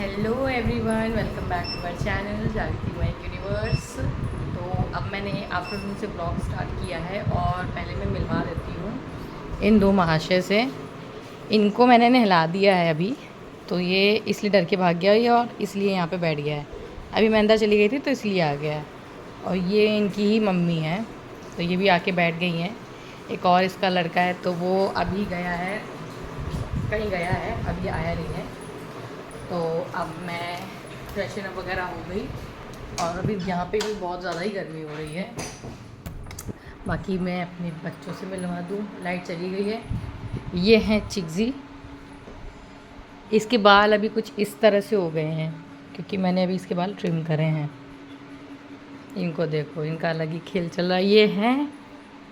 Hello everyone, welcome back to my channel Jagriti mike universe. तो अब मैंने आफ्टरनून से ब्लॉग स्टार्ट किया है और पहले मैं मिलवा देती हूँ इन दो महाशय से। इनको मैंने नहला दिया है अभी, तो ये इसलिए डर के भाग गया ये और इसलिए यहाँ पे बैठ गया है। अभी मैं अंदर चली गई थी तो इसलिए आ गया है। और ये इनकी ही मम्मी है, तो ये भी आके बैठ गई हैं। एक और इसका लड़का है, तो वो अभी गया है, कहीं गया है, अभी आया नहीं है। तो अब मैं फ्रेशन अप वगैरह हो गई और अभी यहाँ पे भी बहुत ज़्यादा ही गर्मी हो रही है। बाकी मैं अपने बच्चों से मिलवा दूँ, लाइट चली गई है। ये हैं चिकजी, इसके बाल अभी कुछ इस तरह से हो गए हैं क्योंकि मैंने अभी इसके बाल ट्रिम करे हैं। इनको देखो, इनका अलग ही खेल चल रहा है। ये है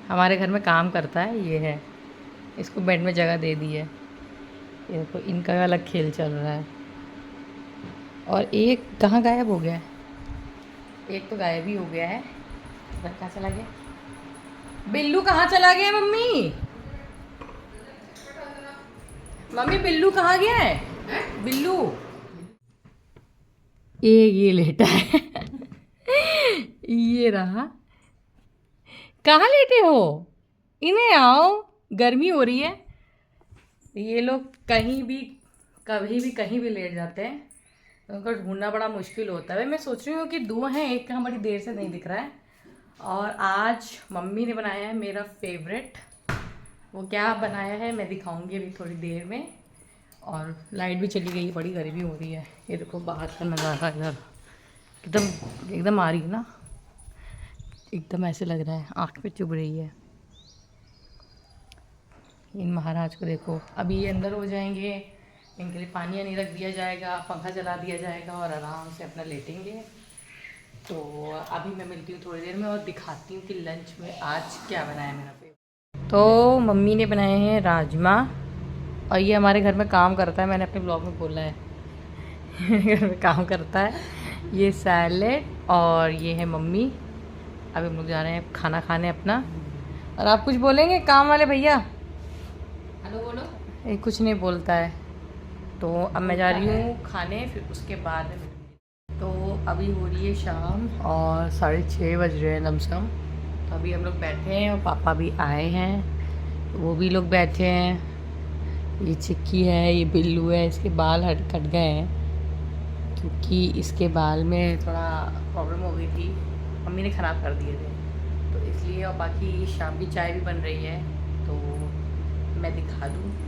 हमारे घर में काम करता है, ये है, इसको बेड में जगह दे दी है। ये देखो, इनका अलग खेल चल रहा है। और एक कहाँ गायब हो गया है, एक तो गायब ही हो गया है। घर कहाँ चला गया? बिल्लू कहाँ चला गया मम्मी? मम्मी बिल्लू कहाँ गया है? बिल्लू ये लेटा है ये रहा। कहाँ लेटे हो? इन्हें आओ, गर्मी हो रही है। ये लोग कहीं भी कभी भी कहीं भी लेट जाते हैं, तो उनको ढूंढना बड़ा मुश्किल होता है। मैं सोच रही हूँ कि दो हैं, एक कहाँ बड़ी देर से नहीं दिख रहा है। और आज मम्मी ने बनाया है मेरा फेवरेट। वो क्या बनाया है मैं दिखाऊंगी अभी थोड़ी देर में। और लाइट भी चली गई, बड़ी गर्मी हो रही है। ये देखो बाहर का नज़ारा, इधर एकदम एकदम आ रही है ना, एकदम ऐसे लग रहा है, आँख पे चुभ रही है। इन महाराज को देखो, अभी ये अंदर हो जाएंगे, इनके लिए पानी नहीं रख दिया जाएगा, पंखा चला दिया जाएगा और आराम से अपना लेटेंगे। तो अभी मैं मिलती हूँ थोड़ी देर में और दिखाती हूँ कि लंच में आज क्या बनाया है मेरा पे। तो मम्मी ने बनाए हैं राजमा, और ये हमारे घर में काम करता है, मैंने अपने ब्लॉग में बोला है घर में काम करता है। ये सैलेड, और ये है मम्मी। अभी हम लोग जा रहे हैं खाना खाने अपना। और आप कुछ बोलेंगे काम वाले भैया? हेलो बोलो। ये कुछ नहीं बोलता है। तो अब मैं जा रही हूँ खाने, फिर उसके बाद में मिलूँगी। तो अभी हो रही है शाम और 6:30 बज रहे हैं लमसम। तो अभी हम लोग बैठे हैं और पापा भी आए हैं, तो वो भी लोग बैठे हैं। ये चिक्की है, ये बिल्लू है, इसके बाल कट गए हैं क्योंकि इसके बाल में थोड़ा प्रॉब्लम हो गई थी, मम्मी ने ख़राब कर दिए थे, तो इसलिए। और बाकी शाम की चाय भी बन रही है, तो मैं दिखा दूँ।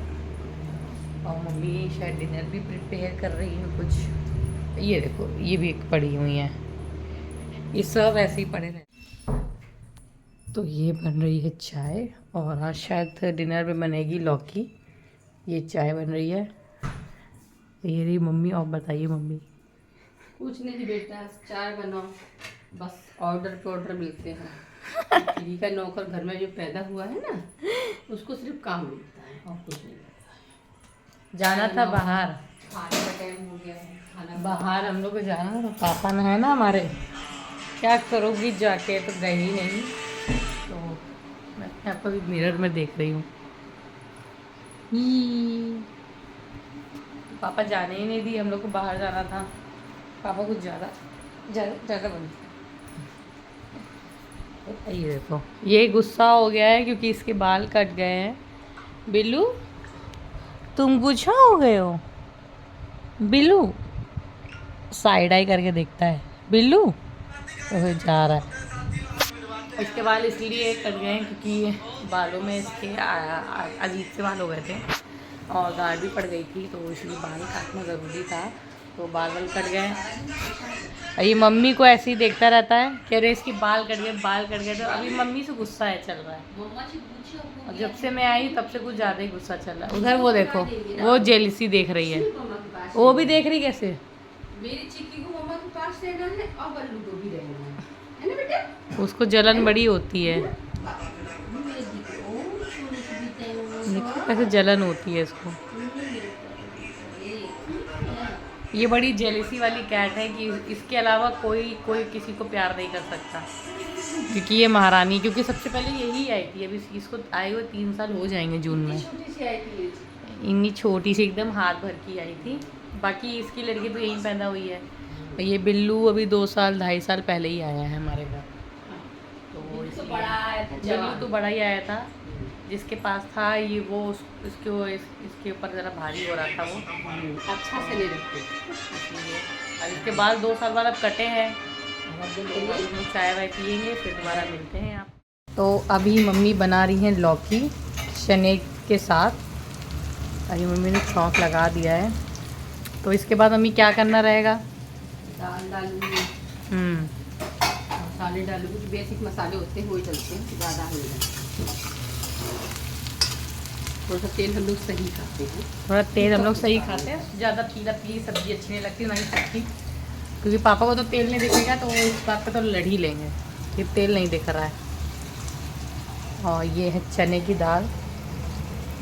और मम्मी शायद डिनर भी प्रिपेयर कर रही है कुछ। ये देखो, ये भी पड़ी हुई हैं, ये सब ऐसे ही पड़े रहे। तो ये बन रही है चाय, और आज शायद डिनर में बनेगी लौकी। ये चाय बन रही है, ये रही मम्मी। और बताइए मम्मी? कुछ नहीं बेटा, चाय बनाओ, बस ऑर्डर पे ऑर्डर मिलते हैं फ्री का नौकर घर में जो पैदा हुआ है ना, उसको सिर्फ काम मिलता है और कुछ नहीं मिलता है। जाना था बाहर, खाने का टाइम हो गया है, खाना बाहर हम लोग को जाना था। पापा ना है ना हमारे, क्या करोगी जाके, तो गई ही नहीं। तो मैं अपने आप को भी मिरर में देख रही हूँ। पापा जाने ही नहीं दी, हम लोग को बाहर जाना था। पापा कुछ ज़्यादा ज़्यादा बनते। ये देखो, ये गुस्सा हो गया है क्योंकि इसके बाल कट गए हैं। बिल्लू तुम गुस्सा हो गए हो? बिल्लू साइड आई करके देखता है बिल्लू, तो जा रहा है। इसके बाल इसलिए कट गए हैं क्योंकि बालों में इसके अजीब से बाल हो गए थे और गाढ़ भी पड़ गई थी, तो इसलिए बाल काटना ज़रूरी था, तो बाल कट गए। और ये मम्मी को ऐसे ही देखता रहता है, कह रहे इसके बाल कट गए, बाल कट गए। तो अभी मम्मी से गुस्सा है चल रहा है, और जब से मैं आई तब से कुछ ज़्यादा ही गुस्सा चल रहा है। उधर वो देखो, वो जेलसी देख रही है, वो भी देख रही कैसे। मेरी चिक्की को मम्मा के पास रहना है और बल्लू को भी रहना है ना बेटा? उसको जलन बड़ी होती है, देखो कैसे जलन होती है इसको। ये बड़ी जेलसी वाली कैट है कि इसके अलावा कोई कोई किसी को प्यार नहीं कर सकता, क्योंकि ये महारानी, क्योंकि सबसे पहले यही आई थी। अभी इसको आए हुए 3 साल हो जाएंगे जून में। छोटी सी आई थी, इतनी छोटी सी एकदम हाथ भर की आई थी, बाकी इसकी लड़की तो यहीं पैदा हुई है। ये बिल्लू अभी 2 साल 2.5 साल पहले ही आया है हमारे घर। तो तो बड़ा आया था, बिल्लू तो बड़ा ही आया था, जिसके पास था ये वो इसके ऊपर ज़रा भारी हो रहा था वो, अच्छा से नहीं रखते। इसलिए अब इसके बाद 2 साल बाद अब कटे हैं। तो चाय वाय पियेंगे फिर दोबारा मिलते हैं आप। तो अभी मम्मी बना रही हैं लौकी चने के साथ। अभी मम्मी ने छौंक लगा दिया है। तो इसके बाद मम्मी क्या करना रहेगा? दाल डालूंगी, मसाले डालूंगी, बेसिक मसाले होते हैं वही डलते हैं, ज़्यादा नहीं डालते। थोड़ा सा तेल हम लोग सही खाते हैं, थोड़ा तेल हम लोग सही खाते हैं, ज़्यादा पीला पीली सब्ज़ी अच्छी नहीं लगती, ना ही सब्जी, क्योंकि पापा को तो तेल नहीं दिखेगा तो इस बात पे तो लड़ ही लेंगे कि तेल नहीं दिख रहा है। और ये है चने की दाल,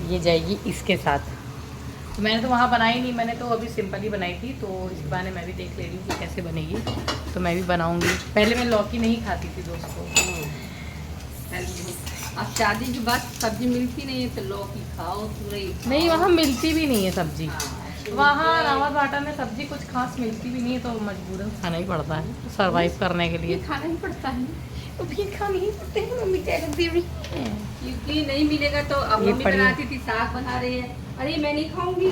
ये जाएगी इसके साथ। तो मैंने तो वहाँ बनाई नहीं, मैंने तो अभी सिंपल ही बनाई थी, तो इस बहाने मैं भी देख ले रही हूँ कि कैसे बनेगी, तो मैं भी बनाऊँगी। पहले मैं लौकी नहीं खाती थी दोस्तों। अब शादी के बाद सब्जी मिलती नहीं है तो लौकी खाओ पूरी। नहीं, वहाँ मिलती भी नहीं है सब्जी। वहाँ रावत बाटा में सब्जी कुछ खास मिलती भी नहीं है, तो मजबूरन खाना ही पड़ता है सरवाइव करने के लिए। खाना ही पड़ता है, तो फिर खाने ही पड़ते हैं, मम्मी क्या करती है? क्योंकि नहीं मिलेगा तो अब मम्मी बनाती थी, साग बना रही है, अरे मैं नहीं खाऊंगी,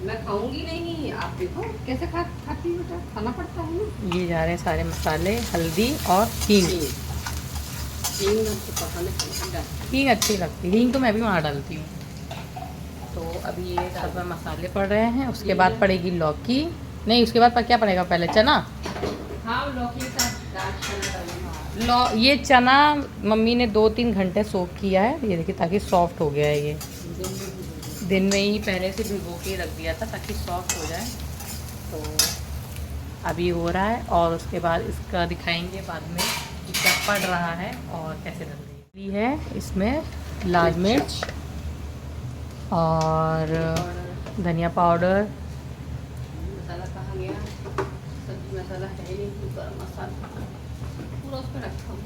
मैं खाऊंगी नहीं, आप देखो कैसे खाती हूँ बेटा, खाना पड़ता है ना। ये जा रहे हैं सारे मसाले, हल्दी और हींग। हींग अच्छी लगती है, हींग तो मैं भी वहाँ डालती हूँ। तो अभी ये सब मसाले पड़ रहे हैं, उसके बाद पड़ेगी लौकी, नहीं उसके बाद क्या पड़ेगा पहले? चना। हाँ, लौकी के साथ चना। ये चना मम्मी ने 2-3 घंटे सोक किया है, ये देखिए, ताकि सॉफ्ट हो गया है। ये दिन में ही पहले से भिगो के रख दिया था ताकि सॉफ्ट हो जाए। तो अभी हो रहा है और उसके बाद इसका दिखाएंगे बाद में कि क्या पड़ रहा है और कैसे डल रही है। इसमें लाल मिर्च और धनिया पाउडर, मसाला कहाँ गया? सब्जी मसाला है नहीं, तो गरम मसाला पूरा उस पर रखा हूँ।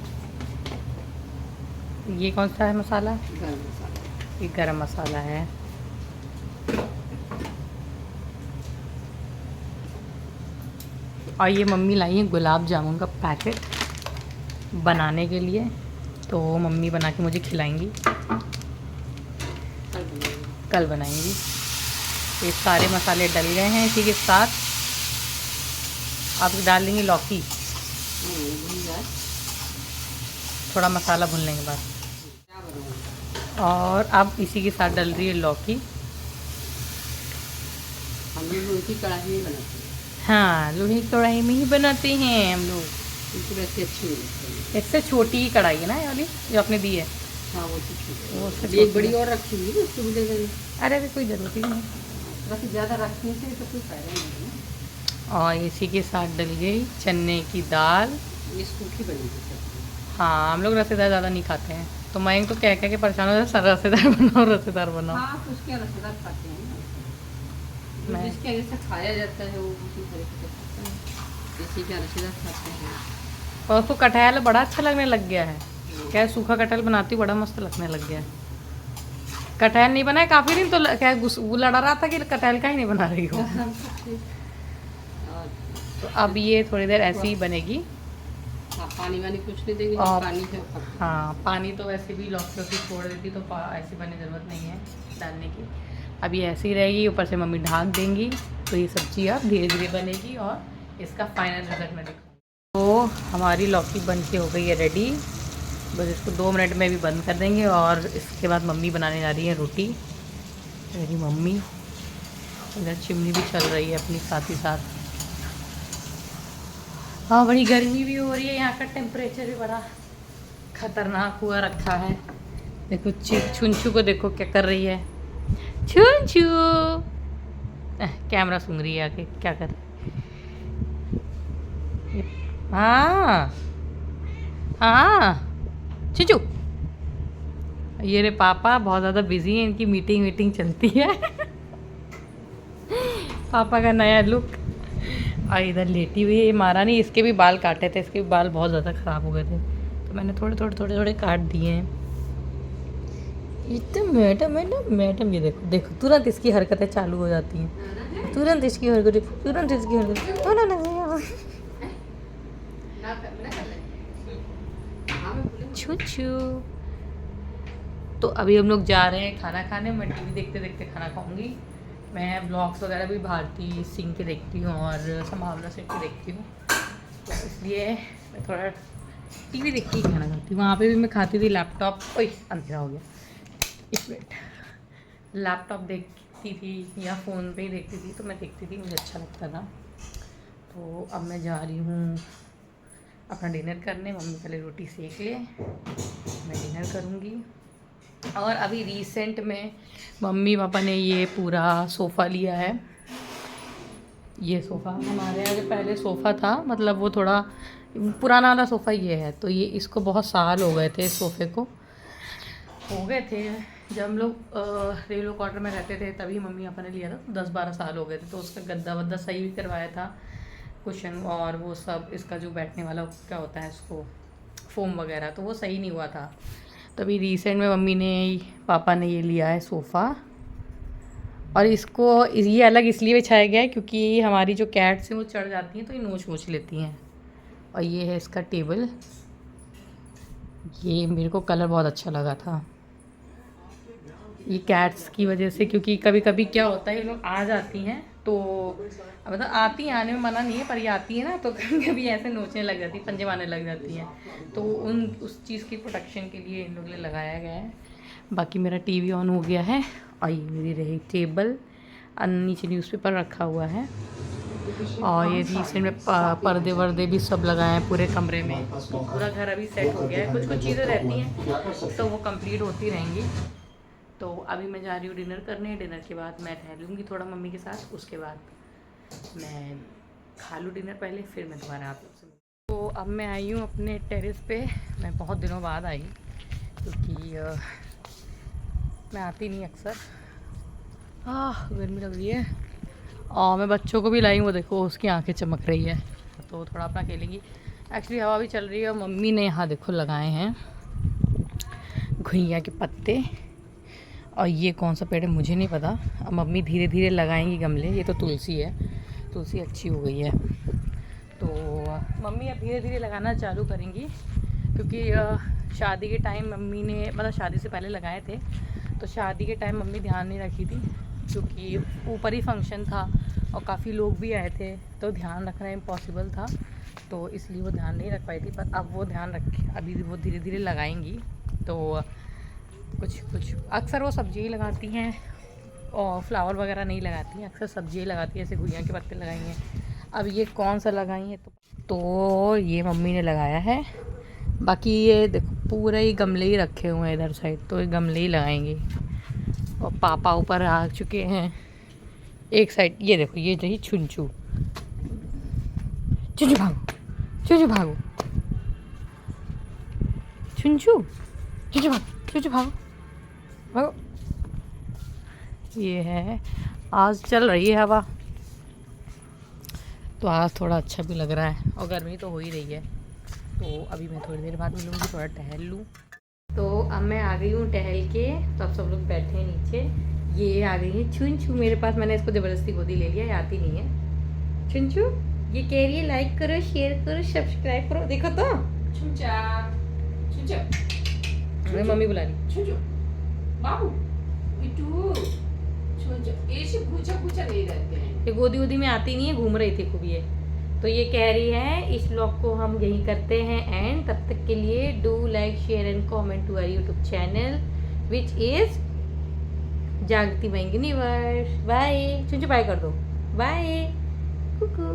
ये कौन सा है मसाला? गरम मसाला, ये गरम मसाला है। और ये मम्मी लाई है गुलाब जामुन का पैकेट बनाने के लिए, तो मम्मी बना के मुझे खिलाएंगी, कल बनाएंगी। ये सारे मसाले डल गए हैं इसी के साथ। अब डाल देंगे लौकी, थोड़ा मसाला भूनने के बाद। और अब इसी के साथ डल रही है लौकी। हम लोग उनकी कढ़ाई में बनाते हैं। हाँ, लोहे की कढ़ाई में ही बनाते हैं हम लोग। उनको वैसे अच्छी नहीं लगती। इससे छोटी ही कढ़ाई है ना ये वाली जो आपने दी है? हाँ, वो छोटी, वो अभी एक बड़ी और रखी हुई है, उसको भी दे देंगे। अरे अभी कोई ज़रूरत ही नहीं। बस ज़्यादा रखने से तो कोई फायदा नहीं है। और इसी के साथ डल गई चने की दाल। ये सूखी बनेगी सब्जी। हाँ, हम लोग रसेदार ज़्यादा नहीं खाते हैं, तो मैं तो कह के परेशान हो जाता है, रसेदार बनाओ रसेदार बनाओ। हाँ, तो उसके रसेदार खाते हैं ना, मैं जिसके जैसे खाया जाता है वो उसी तरीके से खाते हैं, जैसे कि रसेदार खाते हैं। और उसको कटहल बड़ा अच्छा लगने लग गया है। क्या सूखा कटहल बनाती हूँ, बड़ा मस्त लगने लग गया है। कटहल नहीं बनाया काफ़ी दिन, तो क्या लड़ा रहा था कि कटहल का ही नहीं बना रही हो। तो अब ये थोड़ी देर ऐसे ही बनेगी। हाँ, पानी वानी कुछ नहीं देंगे, और पानी है। हाँ, पानी तो वैसे भी लौकी छोड़ देती, तो ऐसी बनने की ज़रूरत नहीं है डालने की। अब ये ऐसी रहेगी, ऊपर से मम्मी ढाक देंगी, तो ये सब्जी अब धीरे धीरे बनेगी और इसका फाइनल रिजल्ट मैं दिखाऊंगी। तो हमारी लौकी बन के हो गई है रेडी, बस इसको 2 मिनट में भी बंद कर देंगे। और इसके बाद मम्मी बनाने जा रही है रोटी, मेरी मम्मी। इधर चिमनी भी चल रही है अपनी साथ ही साथ। हाँ, बड़ी गर्मी भी हो रही है, यहाँ का टेम्परेचर भी बड़ा ख़तरनाक हुआ रखा है। देखो छुंछू को देखो क्या कर रही है, छुंछू कैमरा सूंघ रही है आके, क्या कर रही है? हाँ हाँ छुंछू, ये रे पापा बहुत ज़्यादा बिजी हैं, इनकी मीटिंग चलती है। पापा का नया लुक। और इधर लेटी हुई है महारानी, इसके भी बाल काटे थे, इसके भी बाल बहुत ज़्यादा ख़राब हो गए थे, तो मैंने थोड़े काट दिए हैं। ये तो मैडम है ना, मैडम, ये देखो देखो तुरंत इसकी हरकतें चालू हो जाती हैं। तुरंत इसकी हरकत, तुरंत इसकी हरकत। ना ना ना ना कर ले। हाँ मैं बोले छू छू। तो अभी हम लोग जा रहे हैं खाना खाने। मैं टीवी देखते देखते खाना खाऊंगी। मैं ब्लॉग्स वगैरह भी भारती सिंह के देखती हूँ और संभावना सिंह के देखती हूँ, तो इसलिए मैं थोड़ा टीवी देख के ही खाना खाती हूँ। वहाँ पे भी मैं खाती थी लैपटॉप। ओए अंधेरा हो गया, एक मिनट। लैपटॉप देखती थी या फ़ोन पे ही देखती थी, तो मैं देखती थी, मुझे अच्छा लगता था। तो अब मैं जा रही हूँ अपना डिनर करने। मम्मी पहले रोटी सेक ले, मैं डिनर करूँगी। और अभी रिसेंट में मम्मी पापा ने ये पूरा सोफ़ा लिया है। ये सोफ़ा हमारे यहाँ जो पहले सोफ़ा था, मतलब वो थोड़ा पुराना वाला सोफ़ा ये है। तो ये इसको बहुत साल हो गए थे, इस सोफ़े को हो गए थे जब हम लोग रेलवे क्वार्टर में रहते थे, तभी मम्मी पापा ने लिया था। तो 10-12 साल हो गए थे। तो उसका गद्दा वद्दा सही भी करवाया था, कुशन और वो सब। इसका जो बैठने वाला क्या होता है, इसको फोम वगैरह, तो वो सही नहीं हुआ था। तभी रिसेंट में मम्मी ने पापा ने ये लिया है सोफ़ा। और इसको ये अलग इसलिए बिछाया गया है क्योंकि हमारी जो कैट्स हैं वो चढ़ जाती हैं, तो ये नोच नोच लेती हैं। और ये है इसका टेबल। ये मेरे को कलर बहुत अच्छा लगा था, ये कैट्स की वजह से। क्योंकि कभी कभी क्या होता है, ये लोग आ जाती हैं, तो मतलब आती हैं, आने में मना नहीं है, पर ये आती है ना, तो कभी कभी ऐसे नोचने लग जाती है, पंजे मारने लग जाती हैं। तो उस चीज़ की प्रोटेक्शन के लिए इन लोग ने लगाया गया है। बाकी मेरा टीवी ऑन हो गया है। और ये मेरी रही टेबल, नीचे न्यूज़पेपर रखा हुआ है। और ये रिसेंट में पर्दे वर्दे भी सब लगाए हैं पूरे कमरे में। तो पूरा घर अभी सेट हो गया है। कुछ कुछ चीज़ें रहती हैं तो वो कंप्लीट होती रहेंगी। तो अभी मैं जा रही हूँ डिनर करने। डिनर के बाद मैं टहलूँगी थोड़ा मम्मी के साथ, उसके बाद मैं खा लूँ डिनर पहले, फिर मैं दोबारा आप लोग से। तो अब मैं आई हूँ अपने टेरेस पे। मैं बहुत दिनों बाद आई, क्योंकि मैं आती नहीं अक्सर। गर्मी लग रही है। और मैं बच्चों को भी लाई हूँ, वो देखो उसकी आंखें चमक रही है, तो थोड़ा अपना खेलेंगी। एक्चुअली हवा भी चल रही है। और मम्मी ने यहाँ देखो लगाए हैं घुइयाँ के पत्ते। और ये कौन सा पेड़ है मुझे नहीं पता, अब मम्मी धीरे धीरे लगाएंगी गमले। ये तो तुलसी है, तुलसी अच्छी हो गई है। तो मम्मी अब धीरे धीरे लगाना चालू करेंगी, क्योंकि शादी के टाइम मम्मी ने, मतलब शादी से पहले लगाए थे, तो शादी के टाइम मम्मी ध्यान नहीं रखी थी, क्योंकि ऊपर ही फंक्शन था और काफ़ी लोग भी आए थे, तो ध्यान रखना इम्पॉसिबल था, तो इसलिए वो ध्यान नहीं रख पाई थी। पर अब वो ध्यान रखे, अभी वो धीरे धीरे लगाएंगी। तो कुछ अक्सर वो सब्जी ही लगाती हैं और फ्लावर वगैरह नहीं लगाती हैं, अक्सर सब्जी ही लगाती हैं। ऐसे घुइयाँ के पत्ते लगाई हैं। अब ये कौन सा लगाई हैं, तो ये मम्मी ने लगाया है। बाकी ये देखो पूरे ही गमले ही रखे हुए हैं इधर साइड, तो ये गमले ही लगाएंगे। और पापा ऊपर आ चुके हैं एक साइड। ये देखो ये रही छुंचू, छुंचू भागो, छुंचू भागो, छुंचू, छुंचू भागो, छुंचू भागो भागो। ये है, आज चल रही है हवा, तो आज थोड़ा अच्छा भी लग रहा है। और गर्मी तो हो ही रही है। तो अभी मैं थोड़ी देर बाद मिलूँगी, थोड़ा टहल लूँ। तो अब मैं आ गई हूँ टहल के, तो अब सब लोग बैठे हैं नीचे। ये आ गई है छुंचू मेरे पास। मैंने इसको ज़बरदस्ती गोदी ले लिया, ये आती नहीं है। छुंचू ये कह रही है लाइक करो, शेयर करो, सब्सक्राइब करो। देखो तो छुंचा छुंचा, मेरी मम्मी बुला रही। छुंचो बाबू बिट्टू, छुंचो ऐसे पूछा पूछा नहीं रहते हैं। ये गोदी वोदी में आती नहीं है, घूम रही थी खूब ये। तो ये कह रही है इस व्लॉग को हम यहीं करते हैं एंड। तब तक के लिए do like share and comment to our YouTube channel which is जागती बैंगनी वर्ष। बाय, चुंचू बाय कर दो, बाय कुकू।